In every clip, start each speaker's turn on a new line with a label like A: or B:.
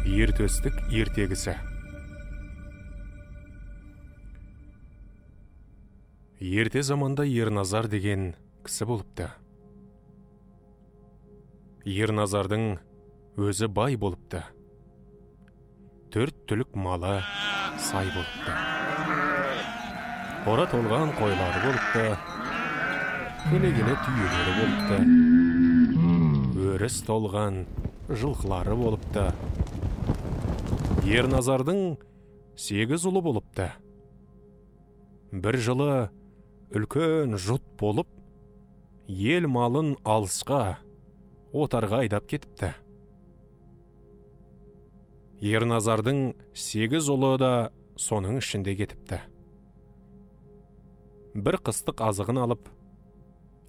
A: Ер төстік ертегісі. Ерте заманда Ерназар деген кісі болыпты. Ерназардың өзі бай болыпты. 4 түлік малы сай болыпты. Қора толған қойлары болыпты. Келе-келе түйелері болыпты. Өріс толған жылқылары болыпты. Ерназардың 8 ұлы болыпты. Бір жылы үлкен жұт болып, ел малын алысқа, отарға айдап кетіпті. Ерназардың 8 ұлы да соның ішінде кетіпті. Бір қыстық азығын алып,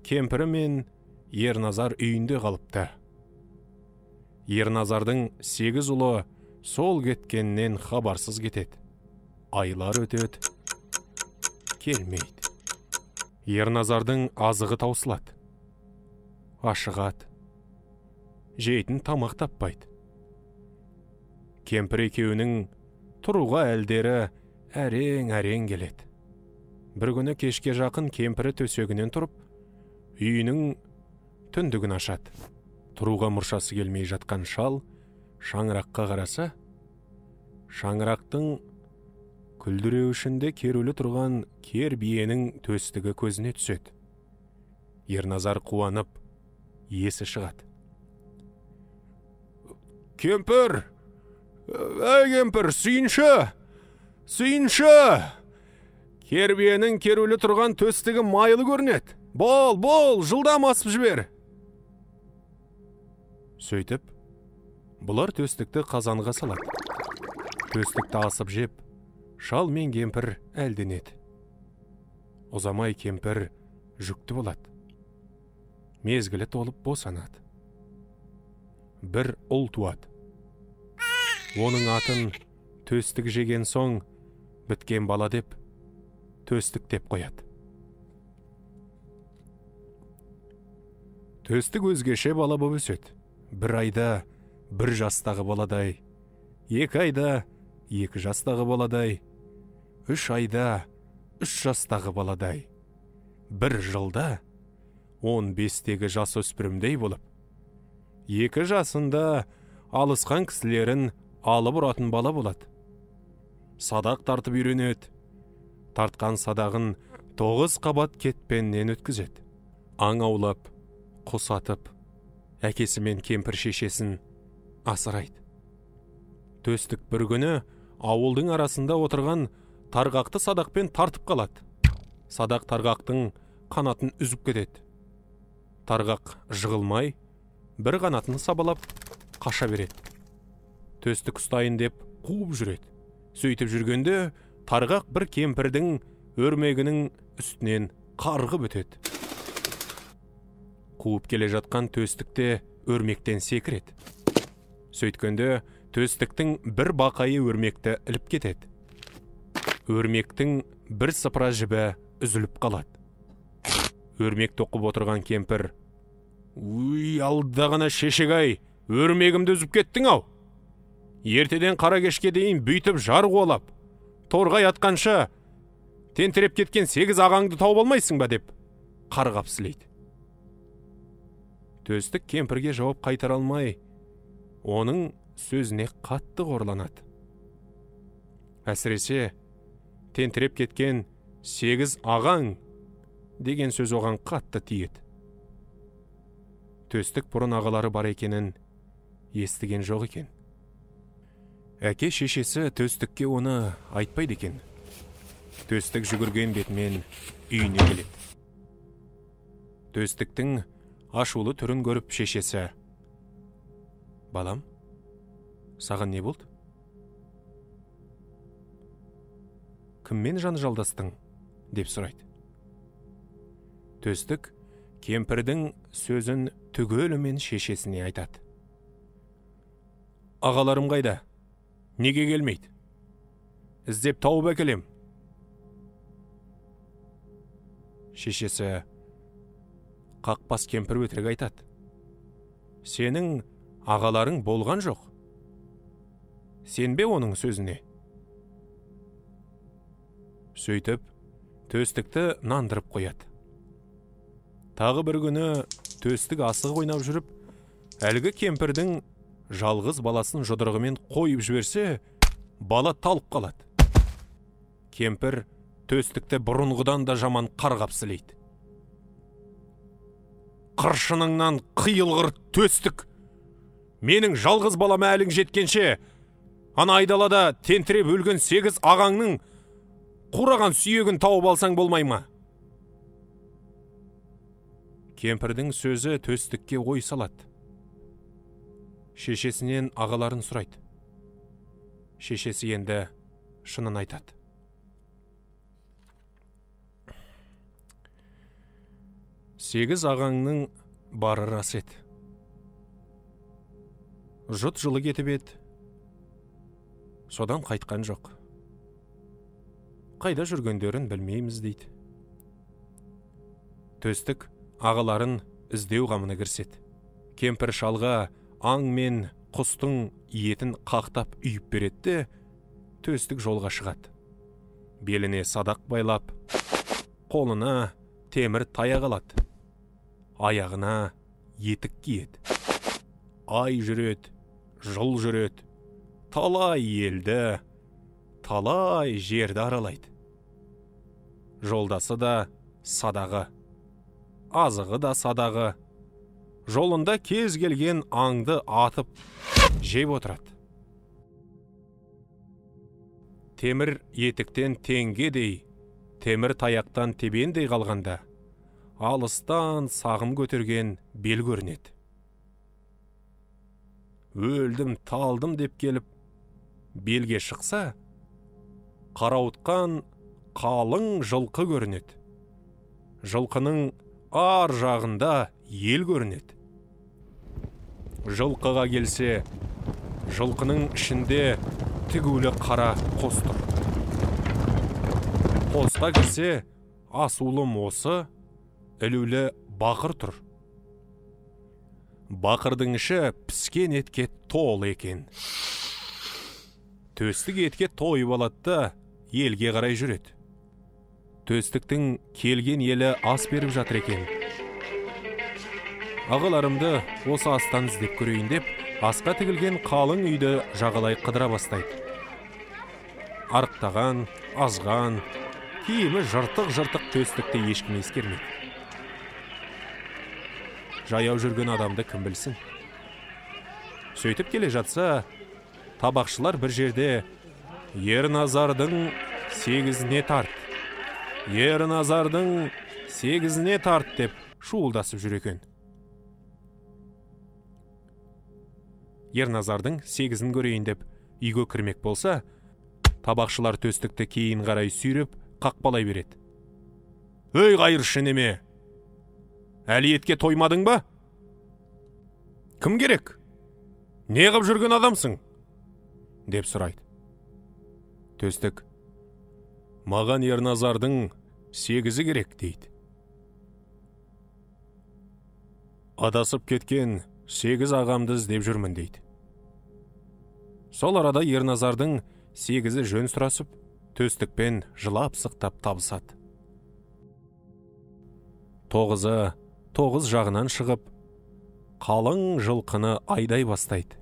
A: кемпірі мен Ерназар үйінде қалыпты. Ерназардың 8 ұлы сол кеткеннен хабарсыз кетеді. Айлар өтеді, келмейді. Ерназардың азығы таусылады. Ашығады. Жейтін тамақ таппайды. Кемпір екеуінің тұруға әлдері әрең-әрең келеді. Бір күні кешке жақын кемпірі төсегінен тұрып, үйінің түндігін ашады. Тұруға мұршасы келмей жатқан шал шаңыраққа қараса, шаңырақтың күлдіреуішінде керулі тұрған кер биенің төстігі көзіне түседі. Ерназар қуанып, есі шығады. Кемпір! Әй кемпір, сүйінші! Сүйінші! Кер биенің керулі тұрған төстігі майлы көрінеді. Бол, жылдам асып жібер! Сөйтіп, бұлар төстікті қазанға салады. Төстікті асып жеп, шал мен кемпір әлденеді. Ұзамай кемпір жүкті болады. Мезгілі толып босанады. Бір ұл туады. Оның атын төстік жеген соң біткен бала деп, төстік деп қояды. Төстік өзгеше бала болып өседі. 1 айда 1 жастағы баладай, 2 айда 2 жастағы баладай, 3 айда 3 жастағы баладай, 1 жылда 15-тегі жас өспірімдей болып, 2 жасында алысқан кісілерін алып ұратын бала болады. Садақ тартып үйренеді. Тартқан садағын 9 қабат кетпеннен өткізеді. Аң аулап, құс атып, әкесі мен кемпір шешесін асырайды. Төстік бір күні ауылдың арасында отырған тарғақты садақпен тартып қалады. Садақ тарғақтың қанатын үзіп кетеді. Тарғақ жығылмай, бір қанатын сабалап қаша береді. Төстік ұстайын деп қуып жүреді. Сөйтіп жүргенде тарғақ бір кемпірдің өрмегінің үстінен қарғып өтеді. Қуып келе жатқан төстікте өрмектен секіреді. Сөйткенде төстіктің бір бақайы өрмекті іліп кетеді. Өрмектің бір сыпыра жібі үзіліп қалады. Өрмек тоқып отырған кемпір: «Уй, алдағана шешек-ай, өрмегімді үзіп кеттің ау! Ертеден қара кешке дейін бүйтіп жар қуалап, торғай атқанша тентіреп кеткен 8 ағаңды тауып алмайсың ба?» деп қарғап сілейді. Төстік кемпірге жауап қайтара алмай, оның сөзіне қатты қорланады. Әсіресе тентіреп кеткен 8 ағаң деген сөз оған қатты тиеді. Төстік бұрын ағалары бар екенін естіген жоқ екен. Әке шешесі төстікке оны айтпайды екен. Төстік жүгірген бетімен үйіне келеді. Төстіктің ашулы түрін көріп шешесі: «Балам, саған не болды? Кіммен жанжалдастың?» деп сұрайды. Төстік кемпірдің сөзін түгелімен шешесіне айтады. «Ағаларым қайда? Неге келмейді? Іздеп тауып әкелем». Шешесі қақпас кемпір өтірік айтады. «Сенің ағаларың болған жоқ. сенбе оның сөзіне. Сөйтіп, төстікті нандырып қояды. Тағы бір күні төстік асығы ойнап жүріп, әлгі кемпірдің жалғыз баласын жұдырығымен қойып жіберсе, бала талып қалады. Кемпір төстікті бұрынғыдан да жаман қарғапсылейді. Қыршыныңнан қиылғыр төстік! Менің жалғыз балам әлің жеткенше, ана айдалада тентіреп өлген 8 ағаңның қураған сүйегін тауып алсаң болмай ма? Кемпірдің сөзі төстікке ой салады. Шешесінен ағаларын сұрайды. Шешесі енді шынын айтады. Сегіз ағаңның бары рас еді. Жұт жылы кетіп еді. Содан қайтқан жоқ. Қайда жүргендерін білмейміз дейді. Төстік ағаларын іздеу қамына кіріседі. Кемпір шалға аң мен құстың етін қақтап үйіп береді, төстік жолға шығады. Беліне садақ байлап, қолына темір таяқ алады. Аяғына етік киеді. Ай жүреді, жыл жүреді. Талай елді, талай жерді аралайды. Жолдасы да садағы, азығы да садағы. Жолында кез келген аңды атып жеп отырады. Темір етіктен теңгедей, темір таяқтан тебендей қалғанда, алыстан сағым көтерген бел көрінеді. Өлдім, талдым деп келіп, белге шықса, қарауытқан қалың жылқы көрінеді. Жылқының ар жағында ел көрінеді. Жылқыға келсе, жылқының ішінде тігулі қара қос тұр. Қосқа кірсе, асулы мосы, ілулі бақыр тұр. Бақырдың іші піскен етке толы екен. Төстік етке тойып алады да елге қарай жүреді. Төстіктің келген елі ас беріп жатыр екен. Ағаларымды осы астан іздеп көрейін деп, асқа тігілген қалың үйді жағалай қыдыра бастайды. Арықтаған, азған, киімі жыртық-жыртық төстікті ешкім ескермейді. Жаяу жүрген адамды кім білсін? Сөйтіп келе жатса, табақшылар бір жерде Ерназардың 8-іне тарт, Ерназардың 8-іне тарт деп шуылдасып жүр екен. Ерназардың 8-ін көрейін деп үйге кірмек болса, табақшылар төстікті кейін қарай сүйреп қақпалай береді. Өй қайыршы неме! Әлі етке тоймадың ба? Кім керек? Не қып жүрген адамсың? Деп сұрайды. Төстік, маған Ерназардың 8-і керек дейді. Адасып кеткен 8 ағамды іздеп жүрмін дейді. Сол арада Ерназардың 8-і жөн сұрасып, төстікпен жылап-сықтап табысады. 9-ы 9 жағынан шығып, қалың жылқыны айдай бастайды.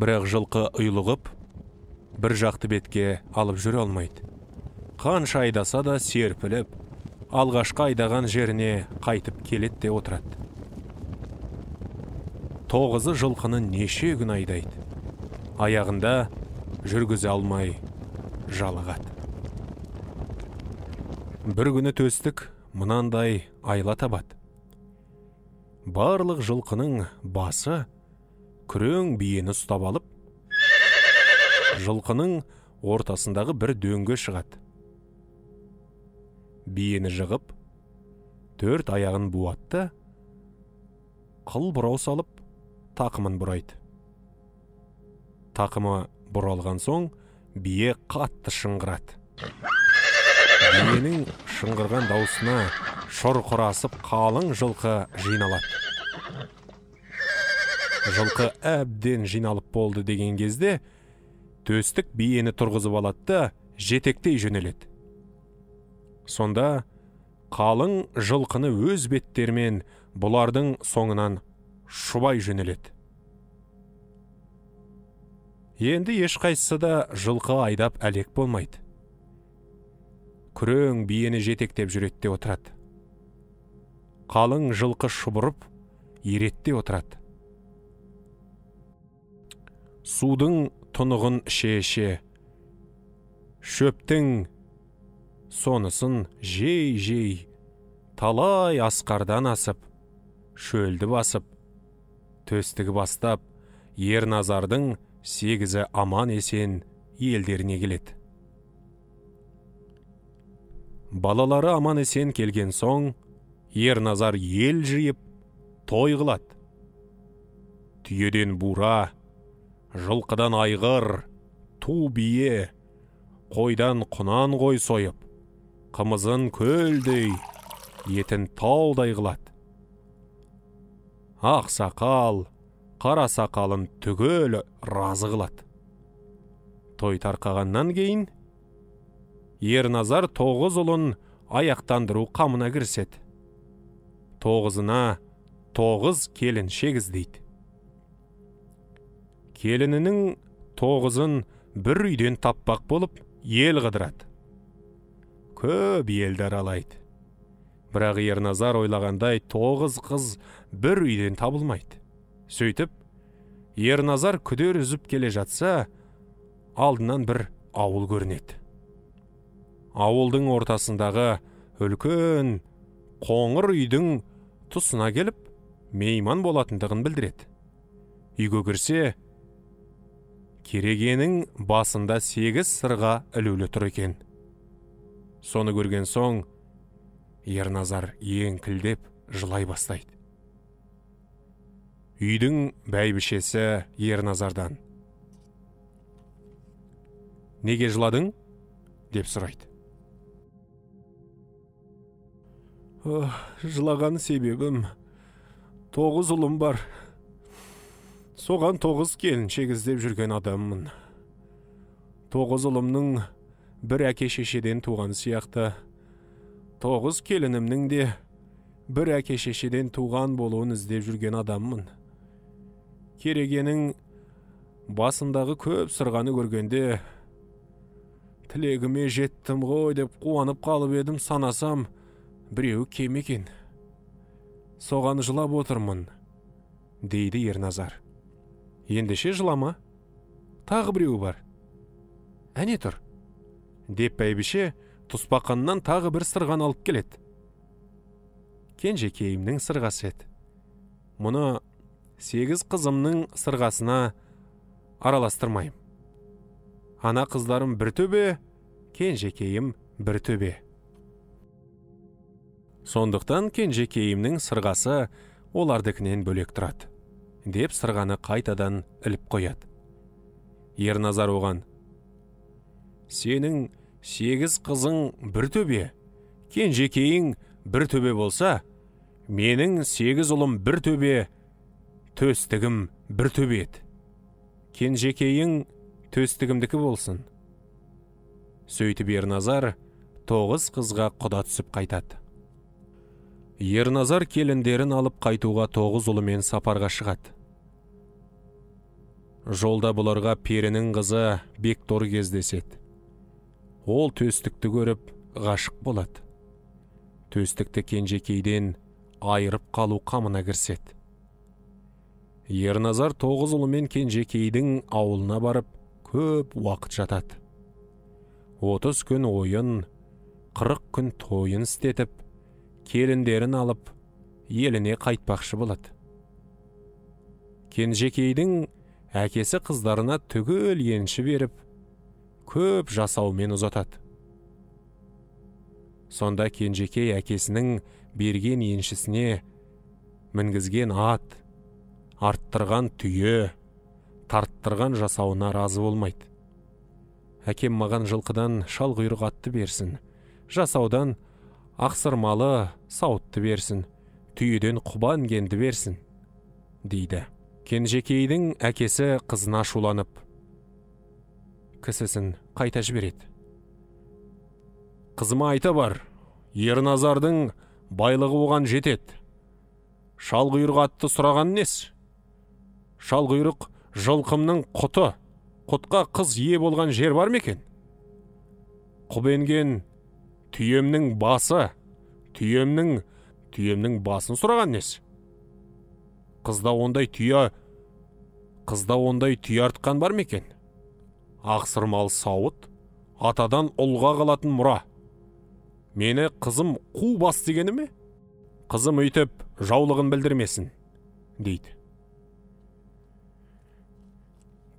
A: Бірақ жылқы ұйлығып, бір жақты бетке алып жүре алмайды. Қанша айдаса да серпіліп, алғашқы айдаған жеріне қайтып келеді де отырады. 9-ы жылқыны неше күн айдайды. Аяғында жүргізе алмай жалығады. Бір күні төстік мынандай айла табады. Барлық жылқының басы күрең биені ұстап алып, жылқының ортасындағы бір дөңге шығады. Биені жығып, 4 аяғын буатты, қыл бұрау салып, тақымын бұрайды. Тақымы бұралған соң, бие қатты шыңғырады. Биенің шыңғырған даусына шұрқырасып қалың жылқы жиналады. Жылқы әбден жиналып болды деген кезде, төстік биені тұрғызып алады да жетектей жөнеледі. Сонда қалың жылқыны өз беттерімен бұлардың соңынан шұбай жөнеледі. Енді ешқайсысы да жылқы айдап әлек болмайды. Күрең биені жетектеп жүретте отырады. Қалың жылқы шұбырып, еретте отырады. Судың тұнығын іше-іше, шөптің сонысын жей-жей, талай асқардан асып, шөлді басып, төстігі бастап, Ерназардың 8-і аман есен елдеріне келеді. Балалары аман есен келген соң, Ерназар ел жиып, той қылады. Түйеден бура, жылқыдан айғыр, ту бие, қойдан құнан қой сойып, қымызын көлдей, етін таудай қылады. Ақ сақал, қара сақалын түгел разы қылады. Той тарқағаннан кейін, Ерназар 9 ұлын аяқтандыру қамына кіріседі. 9-ына 9 келіншек іздейді. Келінінің 9-ын бір үйден таппақ болып, ел қыдырады. Көп елді аралайды. Бірақ Ерназар ойлағандай 9 қыз бір үйден табылмайды. Сөйтіп, Ерназар күдер үзіп келе жатса, алдынан бір ауыл көрінеді. Ауылдың ортасындағы үлкен қоңыр үйдің тұсына келіп, мейман болатындығын білдіреді. Үйге кірсе, керегенің басында 8 сырға ілулі тұр екен. Соны көрген соң, Ерназар еңкілдеп жылай бастайды. Үйдің бәйбішесі Ерназардан: «Неге жыладың?» деп сұрайды. «Жылаған себебім, 9 ұлым бар. Соған 9 келіншек іздеп жүрген адаммын. 9 ұлымның бір әке шешеден туған сияқты, 9 келінімнің де бір әке шешеден туған болуын іздеп жүрген адаммын. Керегенің басындағы көп сырғаны көргенде, тілегіме жеттім ғой деп қуанып қалып едім, санасам, біреу кем екен. Соған жылап отырмын», дейді Ерназар. «Ендеше жылама, тағы біреу бар. Әне тұр», деп бәйбіше тұспақаннан тағы бір сырған алып келеді. Кенжекейімнің сырғасы еді. Мұны 8 қызымның сырғасына араластырмайым. Ана қыздарым бір төбе, кенжекейім бір төбе. Сондықтан кенжекейімнің сырғасы олардыкінен бөлек тұрады», деп сырғаны қайтадан іліп қояды. Ерназар оған: «Сенің 8 қызың бір төбе, кенжекейің бір төбе болса, менің 8 ұлым бір төбе, төстігім бір төбе еді. Кенжекейің төстігімдікі болсын». Сөйтіп Ерназар 9 қызға құда түсіп қайтады. Ерназар келіндерін алып қайтуға 9 ұлымен сапарға шығады. Жолда бұларға перінің қызы Бектор кездеседі. Ол төстікті көріп ғашық болады. Төстікті кенжекейден айырып қалу қамына кіріседі. Ерназар 9 ұлымен кенжекейдің ауылына барып, көп уақыт жатады. 30 күн ойын, 40 күн тойын істетіп, келіндерін алып, еліне қайтпақшы болады. Кенжекейдің әкесі қыздарына түгел енші беріп, көп жасаумен ұзатады. Сонда кенжекей әкесінің берген еншісіне мінгізген ат, арттырған түйе, тарттырған жасауына разы болмайды. «Әкем маған жылқыдан шалқұйрық атты берсін, жасаудан ақсырмалы сауытты берсін, түйеден құбан кенді берсін», дейді Кенжекейдің әкесі қызына шуланып, кісісін қайта жібереді. Қызыма айта бар, Ерназардың байлығы оған жетеді. Шалқұйрық атты сұраған нес? Шалқұйрық жылқымның құты, құтқа қыз ие болған жер бар ма екен? Құбенген түйемнің басы, түйемнің басын сұраған нес? Қызда ондай түйе артқан бар ма екен? Ақсырмал сауыт, атадан ұлға қалатын мұра. Мені қызым қу бас дегені ме? Қызым үйтіп жаулығын білдірмесін, дейді.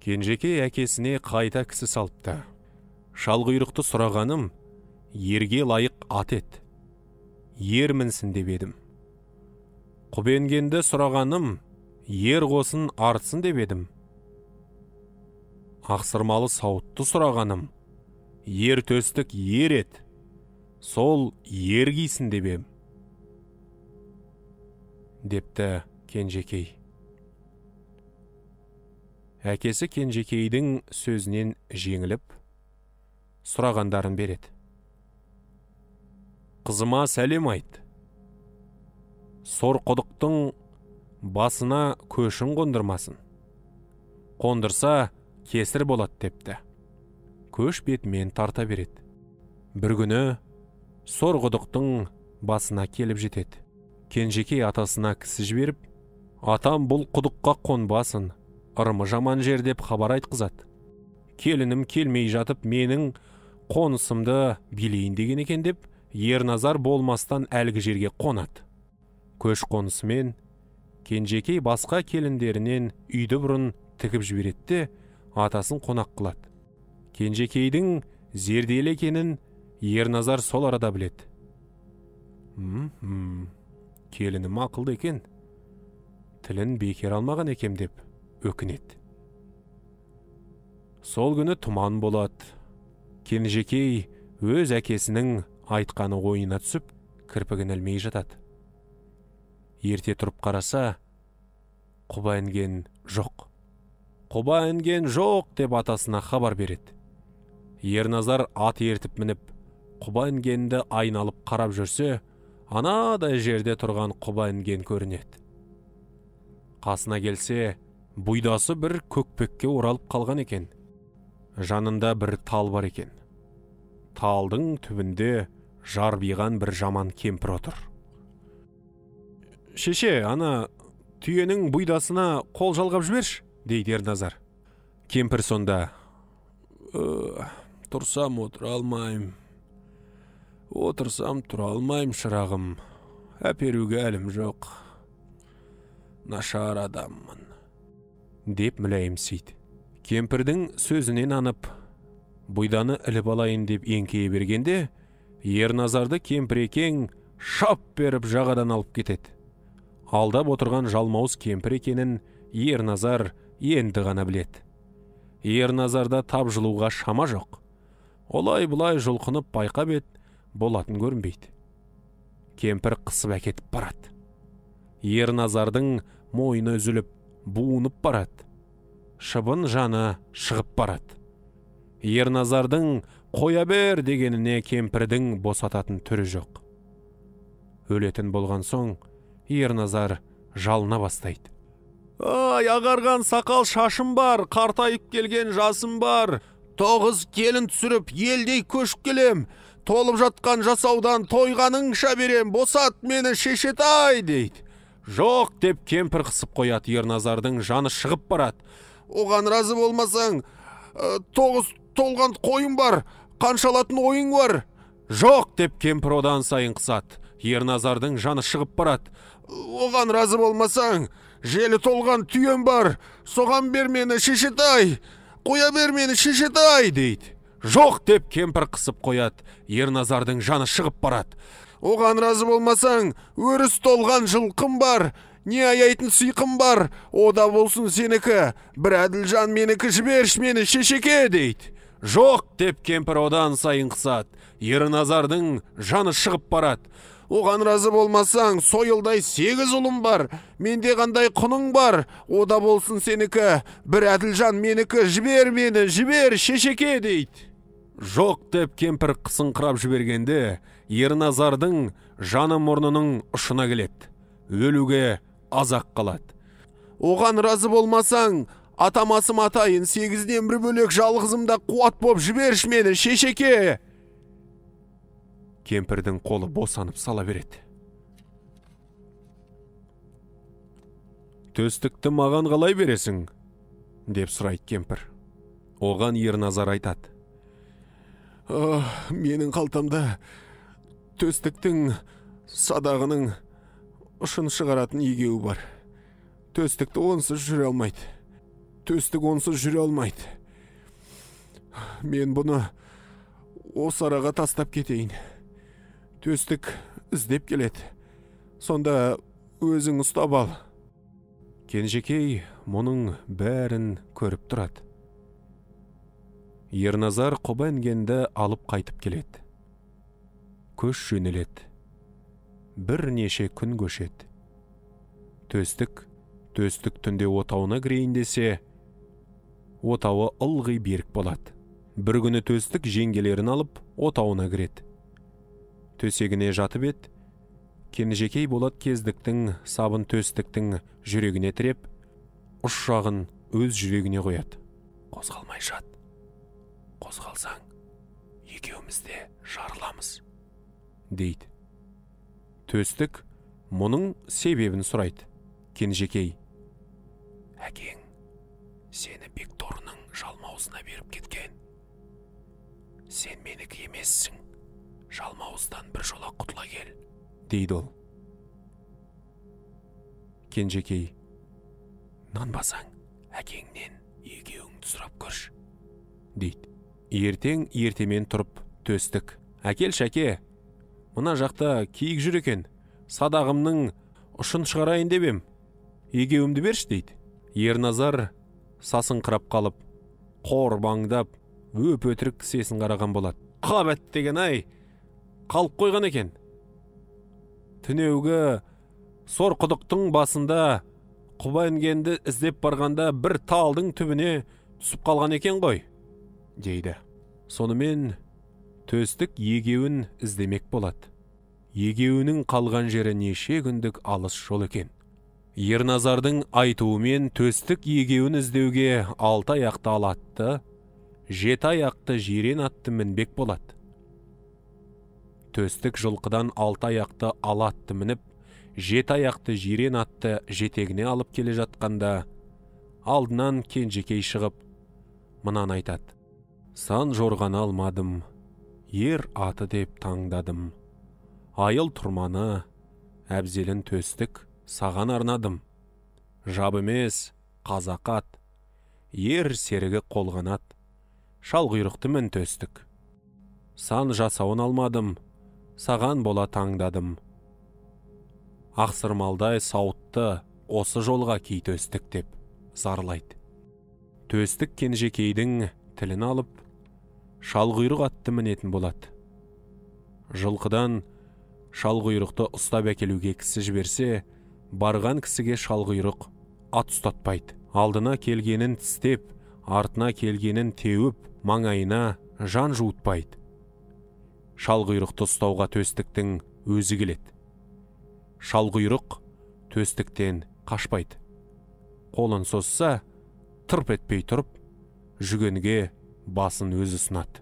A: Кенжекей әкесіне қайта кісі салыпты. Шалқұйрықты сұрағаным, ерге лайық ат ет. Ер мінсін деп едім. Құбенгенді сұрағаным, ер қосын артсын деп едім. Ақсырмалы сауытты сұрағаным, ер төстік ер ет. Сол ер кисін деп ем, депті Кенжекей. Әкесі Кенжекейдің сөзінен жеңіліп, сұрағандарын береді. Қызыма сәлем айт. Сор құдықтың басына көшін қондырмасын. Қондырса кесір болады депті. Көш бетімен тарта береді. Бір күні сор құдықтың басына келіп жетеді. Кенжекей атасына кісі жіберіп, атам бұл құдыққа қонбасын, ырымы жаман жер деп хабар айтқызады. Келінім келмей жатып менің қонысымды билейін деген екен деп, Ерназар болмастан әлгі жерге қонады. Көш қонысымен Кенжекей басқа келіндерінен үйді бұрын тігіп жіберетті, атасын қонақ қылады. Кенжекейдің зерделі екенін Ерназар сол арада біледі. Келінім ақылды екен, тілін бекер алмаған екем деп өкінеді. Сол күні тұман болады. Кенжекей өз әкесінің айтқаны ойына түсіп, кірпігін ілмей жатады. Ерте тұрып қараса, құба інген жоқ. Құба інген жоқ деп атасына хабар береді. Ерназар ат ертіп мініп, құба інгенді айналып қарап жүрсе, анадай жерде тұрған құба інген көрінеді. Қасына келсе, бұйдасы бір көкпекке оралып қалған екен. Жанында бір тал бар екен. Талдың түбінде жарбиған бір жаман кемпір отыр. Шеше, ана түйенің бұйдасына қол жалғап жіберші, дейді Ерназар. Кемпір сонда, тұрсам отыра алмайым. Отырсам тұра алмайым, шырағым. Әперуге әлім жоқ. Нашар адаммын, деп мүләйімсейді. Кемпірдің сөзінен анып, бұйданы іліп алайын деп еңкейе бергенде, Ерназарды кемпір-екең шап беріп жағадан алып кетеді. Алдап отырған жалмауыз кемпір екенін Ерназар енді ғана біледі. Ерназарда тап жылуға шама жоқ. Олай-бұлай жұлқынып байқап ет, болатын көрінбейді. Кемпір қысып әкетіп барады. Ерназардың мойны үзіліп, буынып барады. Шыбын жаны шығып барады. Ерназардың қоя бер дегеніне кемпірдің босататын түрі жоқ. Өлетін болған соң, Ерназар жалына бастайды. Ай, ағарған сақал шашым бар, қартайып келген жасым бар. 9 келін түсіріп, елдей көшіп келем. Толып жатқан жасаудан тойғаныңша берем, босат мені шешетай, дейді. Жоқ деп кемпір қысып қояды. Ерназардың жаны шығып барады. Оған разы болмасаң, 9 толған қойым бар, қаншалатын ойың бар. Жоқ деп кемпір одан сайын қысады. Ерназардың жаны шығып барады. Оған разы болмасаң, желі толған түйем бар, соған бер мені шешетай, қоя бер мені шешетай, дейді. Жоқ деп кемпір қысып қояды. Ерназардың жаны шығып барады. Оған разы болмасаң, өріс толған жылқым бар, не аяйтын сыйқым бар, о да болсын сенікі, бір әділ жан менікі, жіберш мені шешеке, дейді. Жоқ деп кемпір одан сайын қысады. Ерназардың жаны шығып барады. Оған разы болмасаң, сойылдай 8 ұлым бар. Менде қандай құның бар. Ода болсын сенікі. Бір Әділжан менікі. Жібер мені, жібер, шешеке дейді. Жоқ деп кемпір қысыңқырап жібергенде, Ерназардың жаны мұрнының ұшына келеді. Өлуге азақ қалады. Оған разы болмасаң, атамасым атайын, 8-ден бір бөлек жалғызымда қуат боп жіберш мені, шешеке. Кемпірдің қолы босанып сала береді. Төстікті маған қалай бересің? Деп сұрайды кемпір. Оған Ерназар айтады. Менің қалтамда төстіктің садағының ұшын шығаратын егеуі бар. Төстікті онсыз жүре алмайды. Төстік онсыз жүре алмайды. Мен бұны осы араға тастап кетейін. Төстік іздеп келеді. Сонда өзің ұстап ал. Кенжекей мұның бәрін көріп тұрады. Ерназар құба інгенді алып қайтып келеді. Көш жөнеледі. Бірнеше күн көшеді. Төстік түнде отауына кірейін десе, отауы ылғи берік болады. Бір күні төстік жеңгелерін алып отауына кіреді. Төсегіне жатып еді. Кенжекей болат кездіктің сабын төстіктің жүрегіне тіреп, ұш жағын өз жүрегіне қояды. Қозғалмай жат. Қозғалсаң, екеуміз де жарыламыз, дейді. Төстік мұның себебін сұрайды. Кенжекей, әкең сені Бекторының жалмауызына беріп кеткен. Сен менікі емессің, жалмауыздан бір жола құтыла кел, дейді ол. Кенжекей, нанбасаң, әкеңнен екеуіңді сұрап көрш, дейді. Ертемен тұрып төстік. Әкел шәке, мына жақта киік жүр екен. Садағымның ұшын шығарайын дебем. Егеуімді берші, дейді. Ерназар сасыңқырап қалып, қорбаңдап, өп-өтірік кісесін қараған болады. Қабәт деген ай, қалып қойған екен. Түнеугі сор құдықтың басында құба інгенді іздеп барғанда бір талдың түбіне түсіп қалған екен ғой, дейді. Сонымен төстік егеуін іздемек болады. Егеуінің қалған жері неше күндік алыс жол екен. Ерназардың айтуымен төстік егеуін іздеуге 6 аяқты алатты, 7 аяқты жирен атты мінбек болады. Төстік жылқыдан 6 аяқты алатты мініп, 7 аяқты жирен атты жетегіне алып келе жатқанда, алдынан Кенжекей шығып, мынаны айтады. Сан жорғаны алмадым, ер аты деп таңдадым. Айыл тұрманы, әбзелін төстік, саған арнадым. Жаб емес, қазақ ат, ер серігі қолғанат, шалғұйрықты мін төстік. Сан жасауын алмадым, саған бола таңдадым. Ақсырмалдай сауытты осы жолға кей төстік деп зарлайды. Төстік Кенжекейдің тілін алып, шалғұйрық атты мінетін болады. Жылқыдан шалғұйрықты ұстап әкелуге кісі жіберсе, барған кісіге шалғұйрық ат ұстатпайды. Алдына келгенін тістеп, артына келгенін теуіп, маңайына жан жуытпайды. Шалғұйрықты ұстауға төстіктің өзі келеді. Шалғұйрық төстіктен қашпайды. Қолын созса, тырп етпей тұрып, жүгенге басын өзі ұсынады.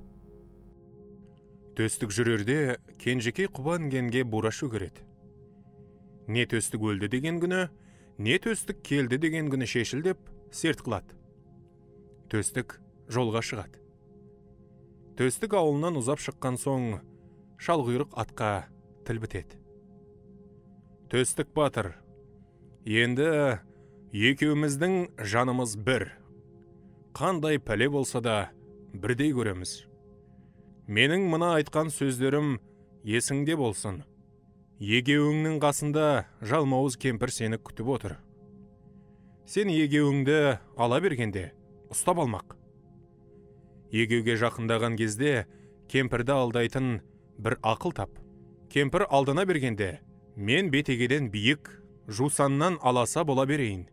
A: Төстік жүрерде Кенжекей құба інгенге бура шөгереді. Не төстік өлді деген күні, не төстік келді деген күні шешіл деп серт қылады. Төстік жолға шығады. Төстік ауылынан ұзап шыққан соң, шалғұйрық атқа тіл бітеді. Төстік батыр, енді екеуміздің жанымыз бір. Қандай пәле болса да бірдей көреміз. Менің мына айтқан сөздерім есіңде болсын. Егеуіңнің қасында жалмауыз кемпір сені күтіп отыр. Сен егеуіңді ала бергенде ұстап алмақ. Егеуге жақындаған кезде кемпірді алдайтын бір ақыл тап. Кемпір алдына бергенде, мен бетегеден биік, жусаннан аласа бола берейін.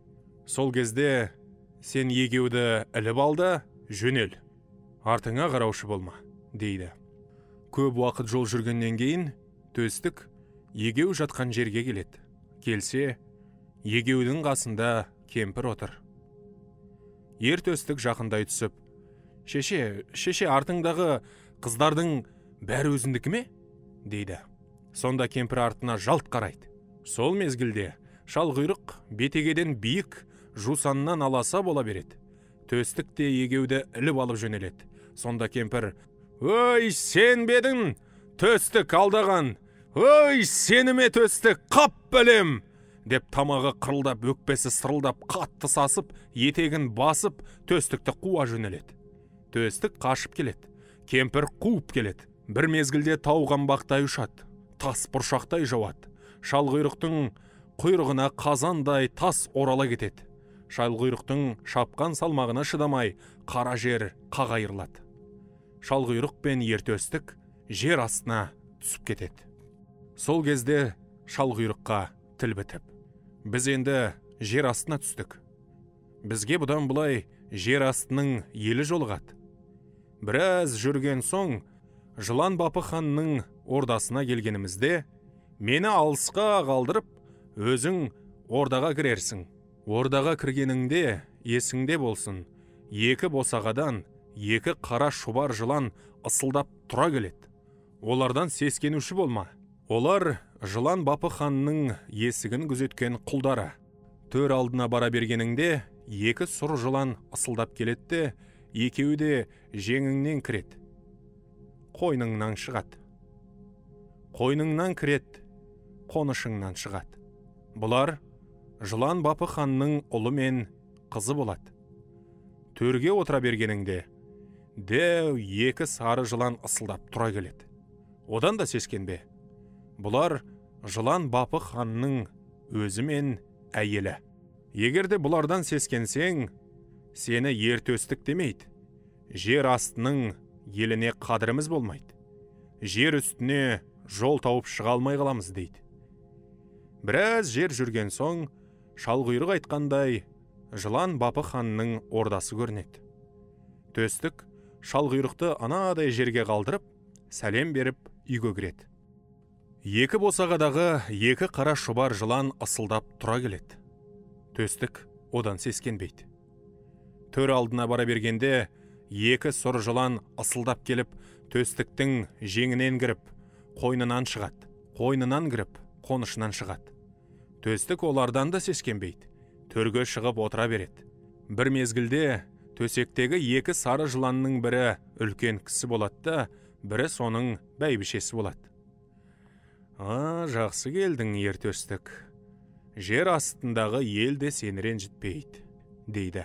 A: Сол кезде сен егеуді іліп алда, жөнел. Артыңа қараушы болма, дейді. Көп уақыт жол жүргеннен кейін, төстік егеу жатқан жерге келеді. Келсе, егеудің қасында кемпір отыр. Ер төстік жақындай түсіп, шеше артыңдағы қыздардың бәрі өзіндікі ме? Дейді. Сонда кемпір артына жалт қарайды. Сол мезгілде шалқұйрық бетегеден биік, жусаннан аласа бола береді. Төстік те егеуді іліп алып жөнеледі. Сонда кемпір: «Ой, сен бедің, төстік алдаған! Ой, сеніме төстік, қап бәлем!» деп тамағы қырылдап, өкпесі сырылдап, қатты сасып, етегін басып, төстікті қуа жөнеледі. Төстік қашып келеді. Кемпір қуып келеді. Бір мезгілде тауғанбақтай ұшады, тас бұршақтай жауады. Шалқұйрықтың құйрығына қазандай тас орала кетеді. Шалқұйрықтың шапқан салмағына шыдамай, қара жер қағайырлады. Шалқұйрық пен ер төстік жер астына түсіп кетеді. Сол кезде шалқұйрыққа тіл бітіп: «Біз енді жер астына түстік. Бізге бұдан бұлай жер астының елі жолығады. Біраз жүрген соң, жылан бапы ханның ордасына келгенімізде, мені алысқа қалдырып, өзің ордаға кірерсің. Ордаға кіргеніңде есіңде болсын, екі босағадан екі қара шұбар жылан ысылдап тұра келеді. Олардан сескенуші болма. Олар жылан бапы ханның есігін күзеткен құлдары. Төр алдына бара бергеніңде екі сұр жылан ысылдап келеді, екеуі де жеңіңнен кіреді, қойныңнан шығады. Қойныңнан кіреді, қонышыңнан шығады. Бұлар жылан бапы ханның ұлы мен қызы болады. Төрге отыра бергеніңде дәу екі сары жылан ысылдап тұра келеді. Одан да сескенбе. Бұлар жылан бапы ханның өзі мен әйелі. Егерде бұлардан сескенсең, сені ер төстік демейді. Жер астының еліне қадіріміз болмайды. Жер үстіне жол тауып шыға алмай қаламыз, дейді. Біраз жер жүрген соң, шалқұйрық айтқандай, жылан бапы ханның ордасы көрінеді. Төстік шалқұйрықты анадай жерге қалдырып, сәлем беріп үйге кіреді. Екі босағадағы екі қара шұбар жылан ысылдап тұра келеді. Төстік одан сескенбейді. Төр алдына бара бергенде, екі сұр жылан ысылдап келіп, төстіктің жеңінен кіріп, қойнынан шығады. Қойнынан кіріп, қонышынан шығады. Төстік олардан да сескенбейді. Төрге шығып отыра береді. Бір мезгілде төсектегі екі сары жыланның бірі үлкен кісі болады да, бірі соның бәйбішесі болады. Жақсы келдің, ер төстік. Жер астындағы ел де сені ренжітпейді, дейді.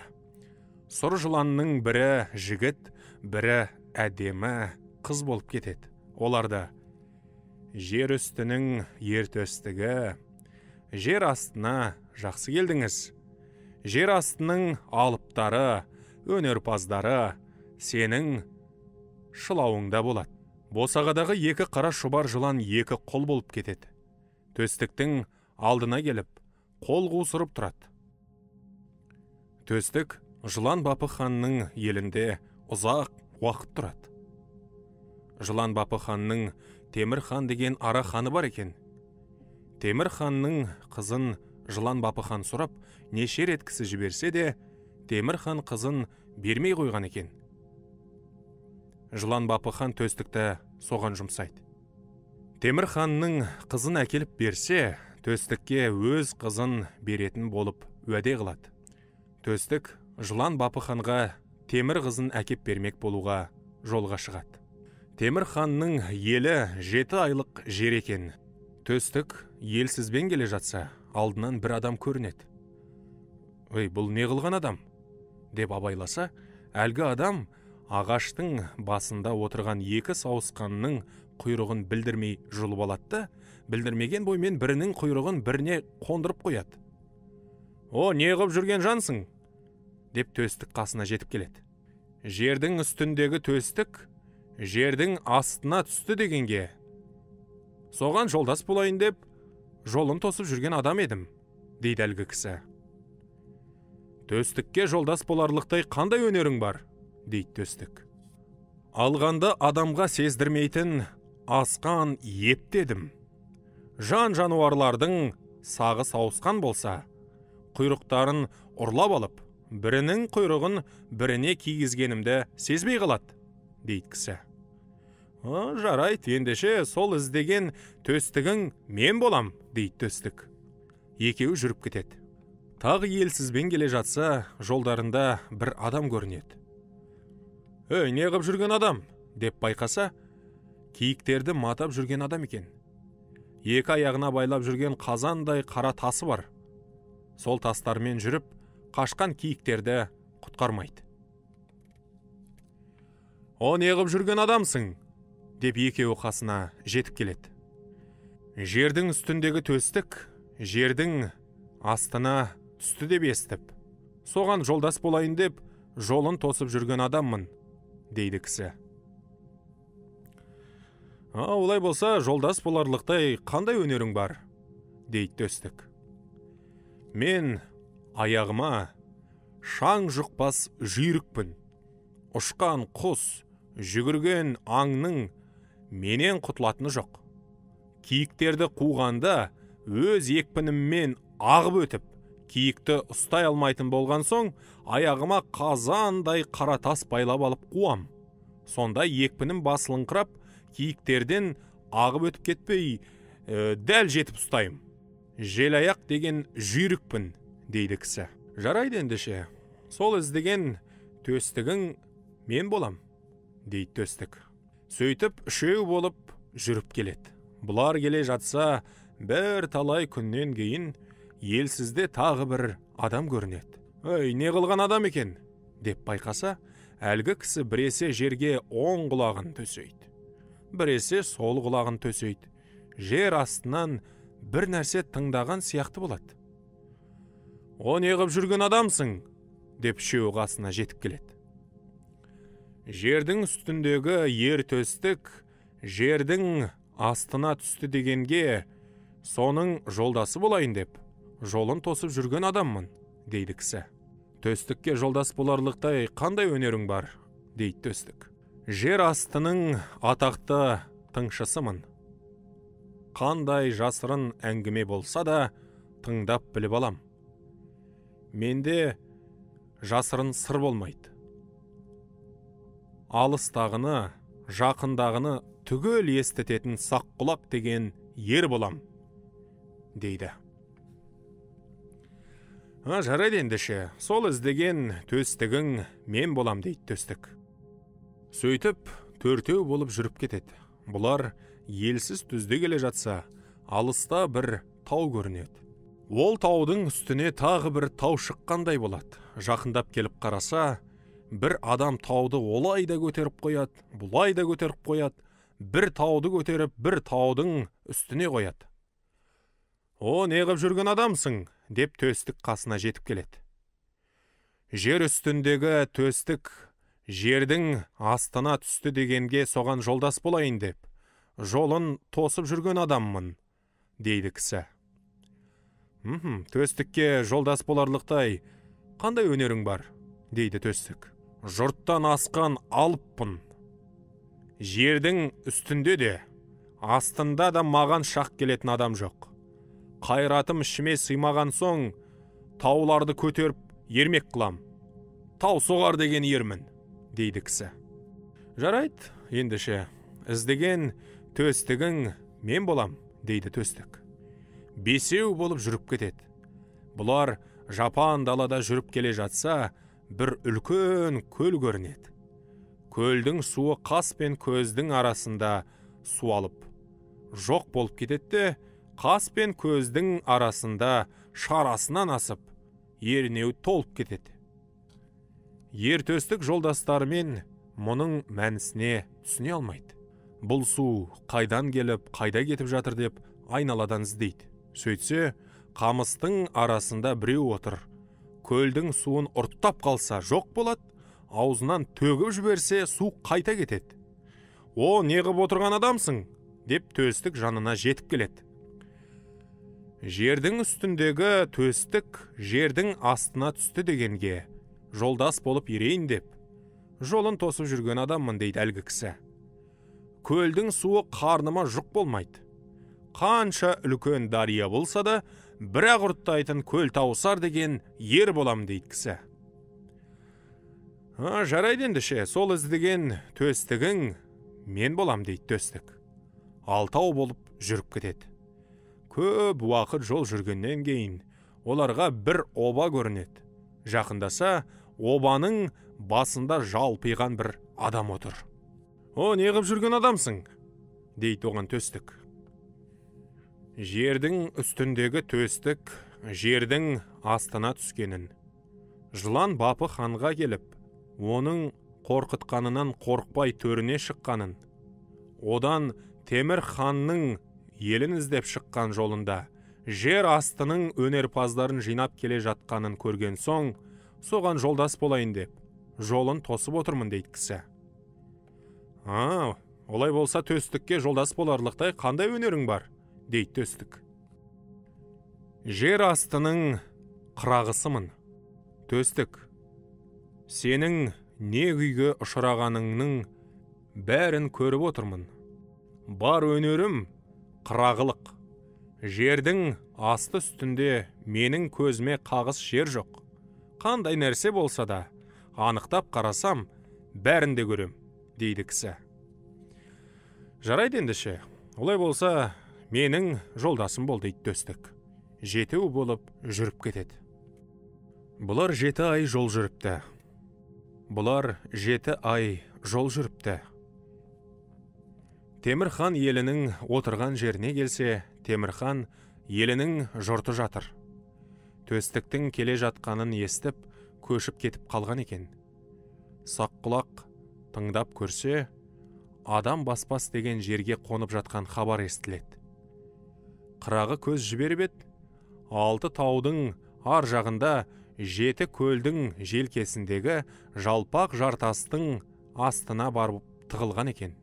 A: Сұр жыланның бірі жігіт, бірі әдемі қыз болып кетеді. Оларда: «Жер үстінің ер төстігі, жер астына жақсы келдіңіз. Жер астының алыптары, өнерпаздары сенің шылауыңда болады». Босағадағы екі қара шұбар жылан екі қол болып кетеді. Төстіктің алдына келіп, қол қусырып тұрады. Төстік жылан бапы ханның елінде ұзақ уақыт тұрады. Жылан бапы ханның Темір хан деген ара ханы бар екен. Темір ханның қызын жылан бапы хан сұрап, неше рет кісі жіберсе де, Темір хан қызын бермей қойған екен. Жылан бапы хан төстікті соған жұмсайды. Темір ханның қызын әкеліп берсе, төстікке өз қызын беретін болып уәде қылады. Төстік жылан бапы ханға темір қызын әкеп бермек болуға жолға шығады. Темір ханның елі 7 айлық жер екен. Төстік елсізбен келе жатса, алдынан бір адам көрінеді. «Ой, бұл не қылған адам?» деп абайласа, әлгі адам ағаштың басында отырған екі сауысқанның құйрығын білдірмей жұлып алады да, білдірмеген боймен бірінің құйрығын біріне қондырып қояды. «О, не қып жүрген жансың?» деп төстік қасына жетіп келеді. Жердің үстіндегі төстік жердің астына түсті дегенге Соған жолдас болайын деп, жолын тосып жүрген адам едім, дейді әлгі кісі. Төстікке жолдас боларлықтай қандай өнерің бар, дейді төстік. Алғанда адамға сездірмейтін асқан еп дедім. Жан жануарлардың сағы сауысқан болса, құйрықтарын ұрлап алып, бірінің құйрығын біріне кигізгенімді сезбей қалады, дейді кісі. Жарайды, ендеше сол іздеген төстігің мен болам, дейді төстік. Екеуі жүріп кетеді. Тағы елсізбен келе жатса, жолдарында бір адам көрінеді. Не қып жүрген адам, деп байқаса, киіктерді матап жүрген адам екен. Екі аяғына байлап жүрген қазандай қара тасы бар. Сол тастармен жүріп, қашқан киіктерді құтқармайды. Не қып жүрген адамсың, деп екеуі қасына жетіп келеді. Жердің үстіндегі төстік, жердің астына түсті деп естіп, соған жолдас болайын деп, жолын тосып жүрген адаммын, дейді кісі. Олай болса, жолдас боларлықтай қандай өнерің бар, дейді төстік. Мен аяғыма шаң жұқпас жүйрікпін. Ұшқан құс, жүгірген аңның менен құтылатыны жоқ. Киіктерді қуғанда өз екпініммен ағып өтіп, киікті ұстай алмайтын болған соң, аяғыма қазандай қара тас байлап алып қуам. Сонда екпінім басылыңқырап, киіктерден ағып өтіп кетпей, дәл жетіп ұстайым. Желаяқ деген жүйрікпін, дейді кісі. Жарайды ендеше, сол іздеген төстігің мен болам, дейді төстік. Сөйтіп, үшеу болып жүріп келеді. Бұлар келе жатса, бір талай күннен кейін елсізде тағы бір адам көрінеді. Не қылған адам екен, деп байқаса, әлгі кісі біресе жерге оң құлағын төсейді. Біресе сол құлағын төсейді. Жер астынан бір нәрсе тыңдаған сияқты болады. Не қып жүрген адамсың, деп үшеуі қасына жетіп келеді. Жердің үстіндегі ер төстік, жердің астына түсті дегенге, соның жолдасы болайын деп, жолын тосып жүрген адаммын, дейді кісі. Төстікке жолдас боларлықтай қандай өнерің бар, дейді төстік. Жер астының атақты тыңшысымын. Қандай жасырын әңгіме болса да, тыңдап біліп алам. Менде жасырын сыр болмайды. Алыстағыны, жақындағыны түгел естітетін саққұлақ деген ер болам, дейді. Жарайды ендеше, сол іздеген төстігің мен болам, дейді төстік. Сөйтіп, төртеу болып жүріп кетеді. Бұлар елсіз түзде келе жатса, алыста бір тау көрінеді. Ол таудың үстіне тағы бір тау шыққандай болады. Жақындап келіп қараса, бір адам тауды олай да көтеріп қояды, бұлай да көтеріп қояды, бір тауды көтеріп, бір таудың үстіне қояды. Не қып жүрген адамсың, деп төстік қасына жетіп келеді. Жер үстіндегі төстік, жердің астына түсті дегенге соған жолдас болайын деп, жолын тосып жүрген адаммын, дейді кісі. Төстікке жолдас боларлықтай қандай өнерің бар, дейді төстік. Жұрттан асқан алыппын. Жердің үстінде де, астында да маған шақ келетін адам жоқ. Қайратым ішіме сыймаған соң, тауларды көтеріп ермек қылам. Тау соғар деген ермін, дейді кісі. Жарайды, ендеше, іздеген төстігің мен болам, дейді төстік. Бесеу болып жүріп кетеді. Бұлар жапан далада жүріп келе жатса, бір үлкен көл көрінеді. Көлдің суы қас пен көздің арасында суалып, жоқ болып кетеді, қас пен көздің арасында шарасынан асып, ернеу толып кетеді. Ер төстік жолдастарымен мұның мәнісіне түсіне алмайды. Бұл су қайдан келіп, қайда кетіп жатыр деп айналадан іздейді. Сөйтсе, қамыстың арасында біреу отыр. Көлдің суын ұрттап қалса жоқ болады, аузынан төгіп жіберсе су қайта кетеді. Не қып отырған адамсың, деп төстік жанына жетіп келеді. Жердің үстіндегі төстік жердің астына түсті дегенге жолдас болып ерейін деп жолын тосып жүрген адаммын дейді әлгі кісі. Көлдің суы қарныма жұқ болмайды. Қанша үлкен дария болса да, бірақ ұрттайтын көл тауысар деген ер болам дейді кісі. Жарайды ендіше, сол іздеген төстігің мен болам дейді төстік. Алтау болып жүріп кетеді. Көп уақыт жол жүргеннен кейін оларға бір оба көрінеді. Жақындаса, обаның басында жалпиған бір адам отыр. Не қып жүрген адамсың? дейді оған төстік. Жердің үстіндегі төстік жердің астына түскенін, жылан бапы ханға келіп, оның қорқытқанынан қорықпай төріне шыққанын, одан Темір ханның елін іздеп шыққан жолында жер астының өнерпаздарын жинап келе жатқанын көрген соң, соған жолдас болайын деп жолын тосып отырмын дейді кісі. Олай болса төстікке жолдас боларлықтай қандай өнерің бар? дейді төстік. Жер астының қырағысымын. Төстік, сенің не күйге ұшырағаныңның бәрін көріп отырмын. Бар өнерім қырағылық. Жердің асты үстінде менің көзіме қағыс жер жоқ. Қандай нәрсе болса да, анықтап қарасам, бәрін де көрем, дейді кісі. Жарайды ендіше, олай болса, менің жолдасым бол дейді төстік. Жетеу болып жүріп кетеді. Бұлар 7 ай жол жүріпті. Темір хан елінің отырған жеріне келсе, Темір хан елінің жұрты жатыр. Төстіктің келе жатқанын естіп, көшіп кетіп қалған екен. Саққұлақ тыңдап көрсе, адам баспас деген жерге қонып жатқан хабар естіледі. Қырағы көз жіберіп еді, 6 таудың ар жағында 7 көлдің желкесіндегі жалпақ жартастың астына барып тығылған екен.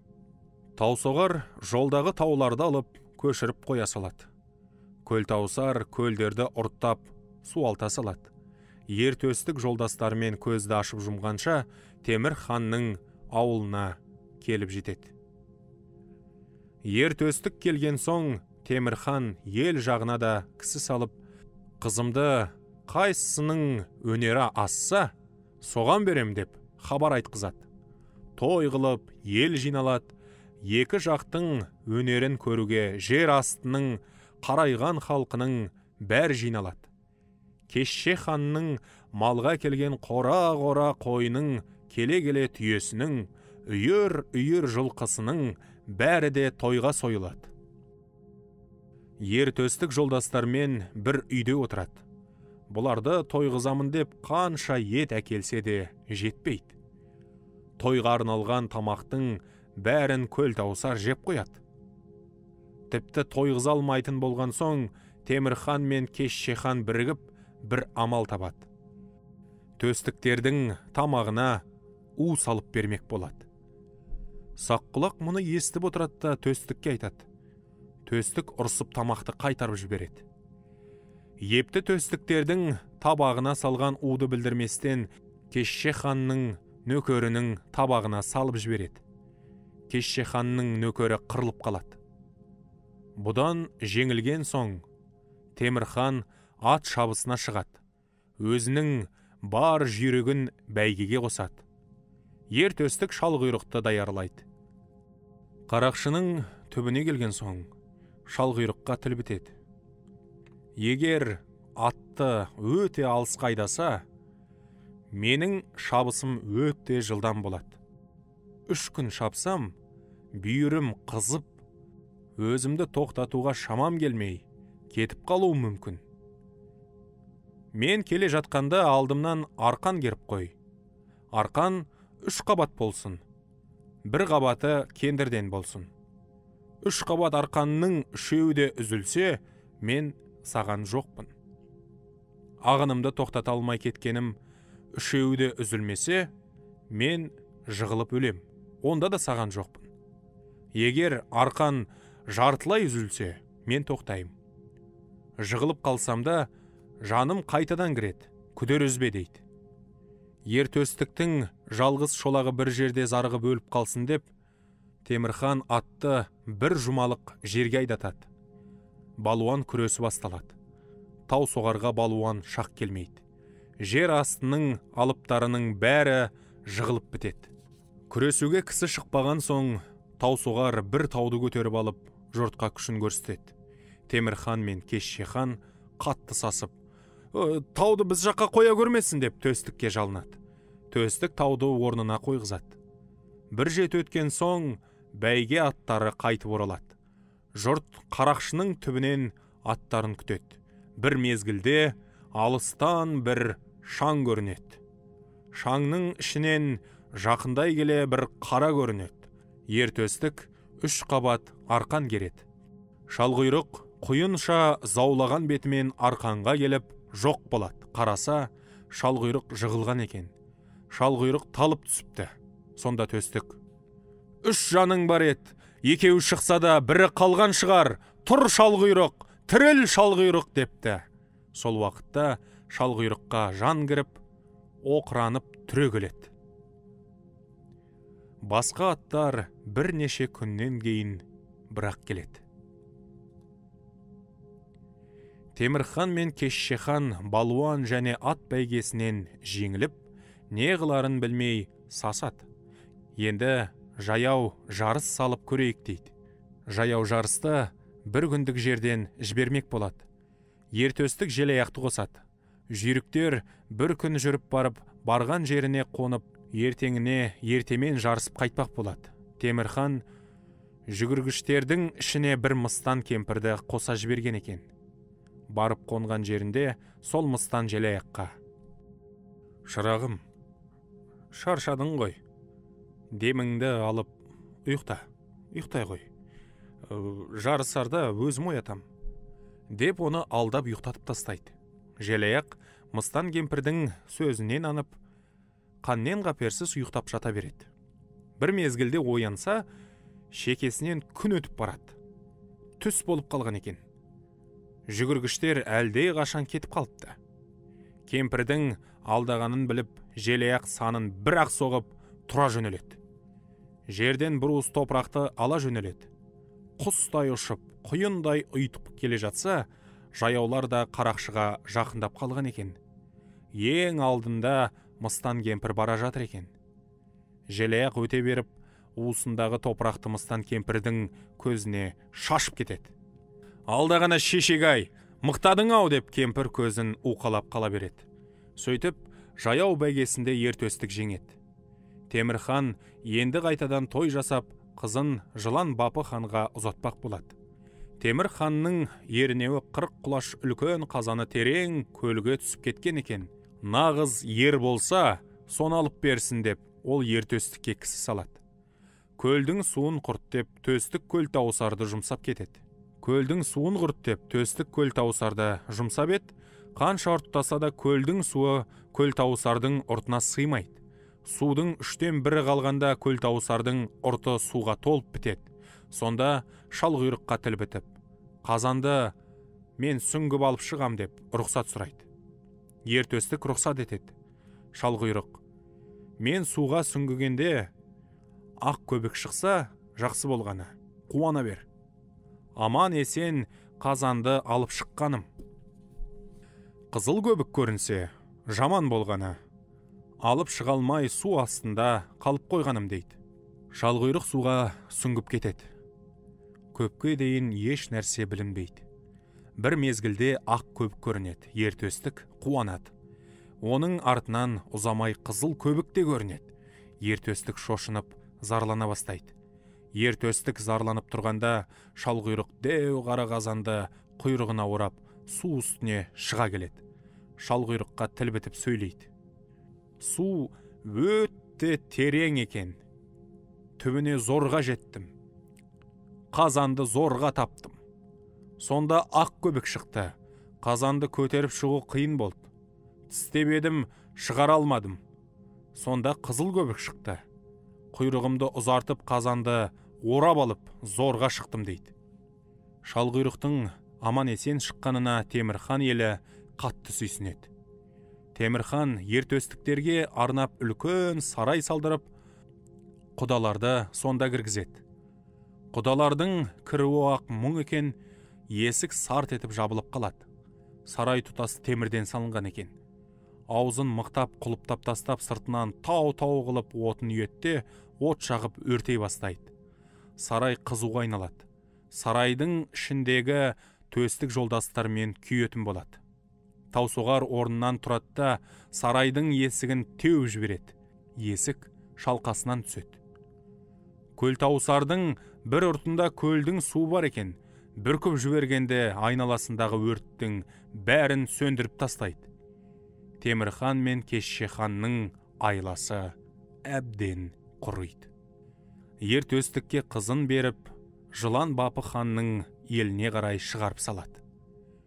A: Таусоғар жолдағы тауларды алып көшіріп қоя салады. Көл таусар көлдерді ұрттап суалта салады. Ер төстік жолдастарымен көзді ашып жұмғанша Темір ханның ауылына келіп жетеді. Ер төстік келген соң Темір хан ел жағына да кісі салып, қызымды қайсының өнері асса, соған берем деп хабар айтқызады. Той қылып ел жиналады. Екі жақтың өнерін көруге жер астының қарайған халқының бәр жиналады. Кешше ханның малға келген қора-қора қойының, келе-келе түйесінің, үйір-үйір жылқысының бәрі де тойға сойылады. Ер төстік жолдастармен бір үйде отырады. Бұларды тойғызамын деп қанша ет әкелсе де жетпейді. Тойға арналған тамақтың бәрін көл таусар жеп қояды. Тіпті тойғыза алмайтын болған соң, Темір хан мен Кешше хан бірігіп бір амал табады. Төстіктердің тамағына у салып бермек болады. Саққұлақ мұны естіп отырады да төстікке айтады. Төстік ұрсып тамақты қайтарып жібереді. Епті төстіктердің табағына салған уды білдірместен Кешше ханның нөкерінің табағына салып жібереді. Кешше ханның нөкері қырылып қалады. Бұдан жеңілген соң Темір хан ат шабысына шығады. Өзінің бар жүйрігін бәйгеге қосады. Ер төстік шалғұйрықты даярлайды. Қарақшының түбіне келген соң шалғұйрыққа тіл бітеді. Егер атты өте алысқа айдаса, менің шабысым өте жылдам болады. 3 күн шапсам, бүйірім қызып, өзімді тоқтатуға шамам келмей, кетіп қалуым мүмкін. Мен келе жатқанда алдымнан арқан керіп қой. Арқан 3 қабат болсын. 1 қабаты кендірден болсын. 3 қабат арқанның 3-еуі де үзілсе, мен саған жоқпын. Ағынымды тоқтата алмай кеткенім 3-еуі де үзілмесе, мен жығылып өлем. Онда да саған жоқпын. Егер арқан жартылай үзілсе, мен тоқтаймын. Жығылып қалсам да, жаным қайтадан кіреді, күдер үзбе дейді. Ертөстіктің жалғыз шолағы бір жерде зарығы бөліп қалсын деп, Темірхан атты бір жұмалық жерге айдатады. Балуан күресі басталады. Тау соғарға балуан шақ келмейді. Жер астының алыптарының бәрі жығылып бітеді. Күресуге кісі шықпаған соң, тау соғар бір тауды көтеріп алып, жұртқа күшін көрсетеді. Темірхан мен Кеще хан қатты сасып, тауды біз жаққа қоя көрмесін деп төстікке жалынады. Төстік тауды орнына қойғызады. Бір жет өткен соң, бәйге аттары қайтып оралады. Жұрт қарақшының түбінен аттарын күтеді. Бір мезгілде алыстан бір шаң көрінеді. Шаңның ішінен жақындай келе бір қара көрінеді. Ертөстік 3 қабат арқан кереді. Шалғұйрық құйынша заулаған бетімен арқанға келіп жоқ болады. Қараса, шалғұйрық жығылған екен. Шалғұйрық талып түсіпті. Сонда төстік: «Үш жаның бар еді, екеуі шықса да бірі қалған шығар. Тұр шалғұйрық, тіріл шалғұйрық» депті. Сол уақытта шалғұйрыққа жан кіріп, оқыранып түрегеледі. Басқа аттар бірнеше күннен кейін бірақ келеді. Темірхан мен Кеще хан балуан және ат бәйгесінен жеңіліп, не қыларын білмей сасады. Енді жаяу жарыс салып көрейік дейді. Жаяу жарысты бір күндік жерден жібермек болады. Ертөстік желаяқты қосады. Жүйріктер бір күн жүріп барып, барған жеріне қонып, ертеңіне ертемен жарысып қайтпақ болады. Темірхан жүгіргіштердің ішіне бір мыстан кемпірді қоса жіберген екен. Барып қонған жерінде сол мыстан желаяққа: «Шырағым, шаршадың ғой. Деміңді алып ұйықтай ғой. Жарысарда өзім оятам» деп оны алдап ұйықтатып тастайды. Желаяқ мыстан кемпірдің сөзінен анып, қаннен қаперсіз ұйықтап жата береді. Бір мезгілде оянса, шекесінен күн өтіп барады. Түс болып қалған екен. Жүгіргіштер әлде қашан кетіп қалыпты. Кемпірдің алдағанын біліп, желаяқ санын бір-ақ соғып тұра жөнеледі. Жерден бір уыс топырақты ала жөнеледі. Құстай ұшып, құйындай ұйтып келе жатса, жаяулар да қарақшыға жақындап қалған екен. Ең алдында мыстан кемпір бара жатыр екен. Желаяқ өте беріп, уысындағы топырақты мыстан кемпірдің көзіне шашып кетеді. «Алдағана шешек-ай, мықтадың-ау» деп кемпір көзін уқалап қала береді. Сөйтіп, жаяу бәйгесінде ертөстік жеңеді. Темірхан енді қайтадан той жасап, қызын жылан Бапы ханға ұзатпақ болады. Темір ханның ерінеуі 40 құлаш үлкен қазаны терең көлге түсіп кеткен екен. Нағыз ер болса, соны алып берсін деп, ол ертөстікке кісі салады. Көлдің суын құрт деп, төстік көл тауысарды жұмсап кетеді. Көлдің суын құрт деп, төстік көл тауысарды жұмсап ет, қанша ұрттаса да көлдің суы көл тауысардың ұртына сыймайды. Судың 3-тен 1 қалғанда көл тауысардың ұрты суға толып бітеді. Сонда шалғұйрыққа тіл бітіп: «Қазанды мен сүңгіп алып шығам» деп рұқсат сұрайды. Ертөстік рұқсат етеді. Шалғұйрық: «Мен суға сүңгігенде ақ көбік шықса, жақсы болғаны, қуана бер. Аман есен қазанды алып шыққаным. Қызыл көбік көрінсе, жаман болғаны, алып шығалмай су астында қалып қойғаным» дейді. Шалғұйрық суға сүңгіп кетеді. Көпке дейін еш нәрсе білінбейді. Бір мезгілде ақ көбік көрінеді. Ертөстік қуанады. Оның артынан ұзамай қызыл көбік те көрінеді. Ертөстік шошынып, зарлана бастайды. Ертөстік зарланып тұрғанда, шалғұйрық деу қара қазанды құйрығына орап, су үстіне шыға келеді. Шалғұйрыққа тіл бітіп сөйлейді: «Су өте терең екен. Түбіне зорға жеттім. Қазанды зорға таптым. Сонда ақ көбік шықты. Қазанды көтеріп шығу қиын болды. Тістеп едім, шығара алмадым. Сонда қызыл көбік шықты. Құйрығымды ұзартып қазанды орап алып зорға шықтым» дейді. Шалқұйрықтың аман есен шыққанына Темірхан елі қатты сүйсінеді. Темірхан ертөстіктерге арнап үлкен сарай салдырып, құдаларды сонда кіргізеді. Құдалардың кіруі ақ мұң екен, есік сарт етіп жабылып қалады. Сарай тұтасы темірден салынған екен. Аузын мықтап құлыптап тастап, сыртынан тау-тау қылып отын үйетте, от жағып өртей бастайды. Сарай қызуға айналады. Сарайдың ішіндегі төстік жолдастармен күйетін болады. Таусоғар орнынан тұрады да сарайдың есігін теуіп жібереді. Есік шалқасынан түседі. Көлтауысардың бір ұртында көлдің су бар екен. Бүркіп жібергенде айналасындағы өрттің бәрін сөндіріп тастайды. Темірхан мен Кещеханның айласы әбден құриды. Ертөстікке қызын беріп, Жылан Бапы ханның еліне қарай шығарып салады.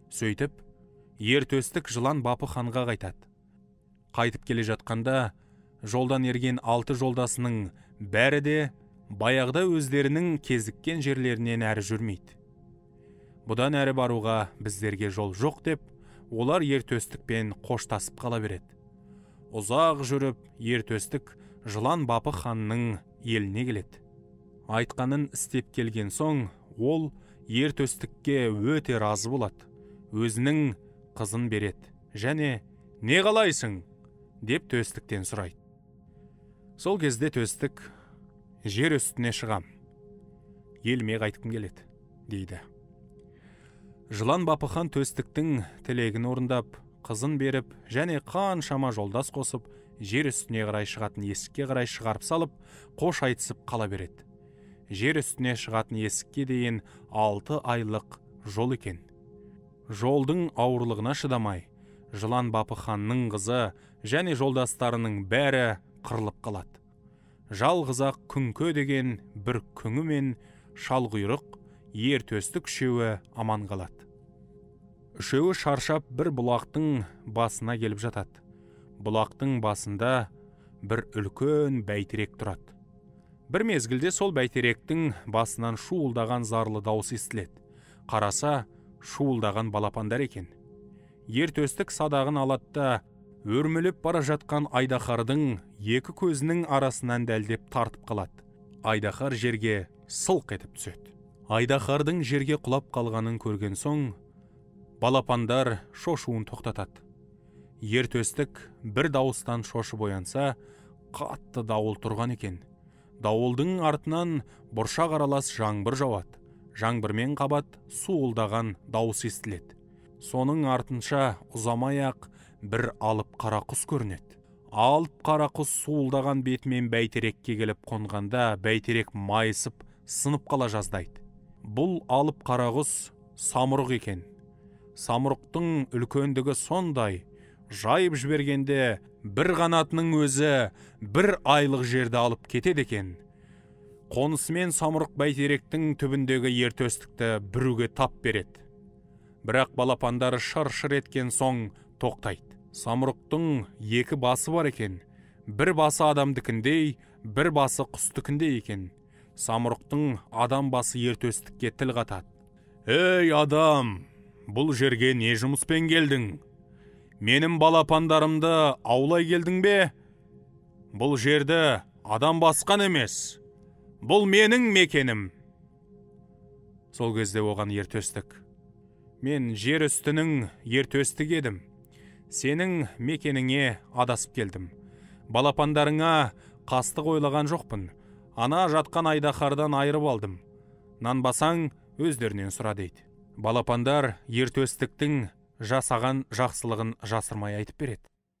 A: Сөйтіп, ертөстік Жылан Бапы ханға қайтады. Қайтып келе жатқанда, жолдан ерген 6 жолдасының бәрі де баяғыда өздерінің кезіккен жерлерінен әрі жүрмейді. Бұдан әрі баруға біздерге жол жоқ деп, олар ертөстікпен қоштасып қала береді. Ұзақ жүріп, ертөстік Жылан Бапы ханның еліне келеді. Айтқанын істеп келген соң, ол ертөстікке өте разы болады. Өзінің қызын береді. Және «Не қалайсың?» деп төстіктен сұрайды. Сол кезде төстік «Жер үстіне шығам. Еліме қайтқым келеді» дейді. Жылан Бапы хан төстіктің тілегін орындап, қызын беріп, және қаншама жолдас қосып, жер үстіне қарай шығатын есікке қарай шығарып салып, қош айтысып қала береді. Жер үстіне шығатын есікке дейін 6 айлық жол екен. Жолдың ауырлығына шыдамай, Жылан Бапы ханның қызы және жолдастарының бәрі қырылып қалады. Жалғыз-ақ Күңке деген бір күңі мен Шалқұйрық, ертөстік үшеуі аман қалады. Үшеуі шаршап бір бұлақтың басына келіп жатады. Бұлақтың басында бір үлкен бәйтерек тұрады. Бір мезгілде сол бәйтеректің басынан шуылдаған зарлы дауыс естіледі. Қараса, шуылдаған балапандар екен. Ертөстік садағын алады да, өрмелеп бара жатқан айдахардың екі көзінің арасынан дәлдеп тартып қалады. Айдахар жерге сылқ етіп түседі. Айдахардың жерге құлап қалғанын көрген соң, балапандар шошуын тоқтатады. Ертөстік бір дауыстан шошып оянса, қатты дауыл тұрған екен. Дауылдың артынан бұршақ аралас жаңбыр жауады. Жаңбырмен қабат суылдаған дауыс естіледі. Соның артынша ұзамай-ақ бір алып қара құс көрінеді. Алып қара құс суылдаған бетімен бәйтерекке келіп қонғанда, бәйтерек майысып, сынып қала жаздайды. Бұл алып қара құс самұрық екен. Самұрықтың үлкендігі сондай, жайып жібергенде бір қанатының өзі бір айлық жерді алып кетеді екен. Қонысымен самұрық бәйтеректің түбіндегі ертөстікті біруге тап береді. Бірақ балапандары шыр-шыр еткен соң тоқтайды. Самұрықтың екі басы бар екен. Бір басы адамдікіндей, бір басы құстікіндей екен. Самұрықтың адам басы ертөстікке тіл қатады. «Ей адам, бұл жерге не жұмыспен келдің? Менің балапандарымды аулай келдің бе? Бұл жерді адам басқан емес. Бұл менің мекенім». Сол кезде оған ертөстік: «Мен жер үстінің ертөстік едім. Сенің мекеніңе адасып келдім. Балапандарыңа қастық ойлаған жоқпын. Ана жатқан айдахардан айырып алдым. Нанбасаң өздерінен сұра» дейді. Балапандар ертөстіктің жасаған жақсылығын жасырмай айтып береді.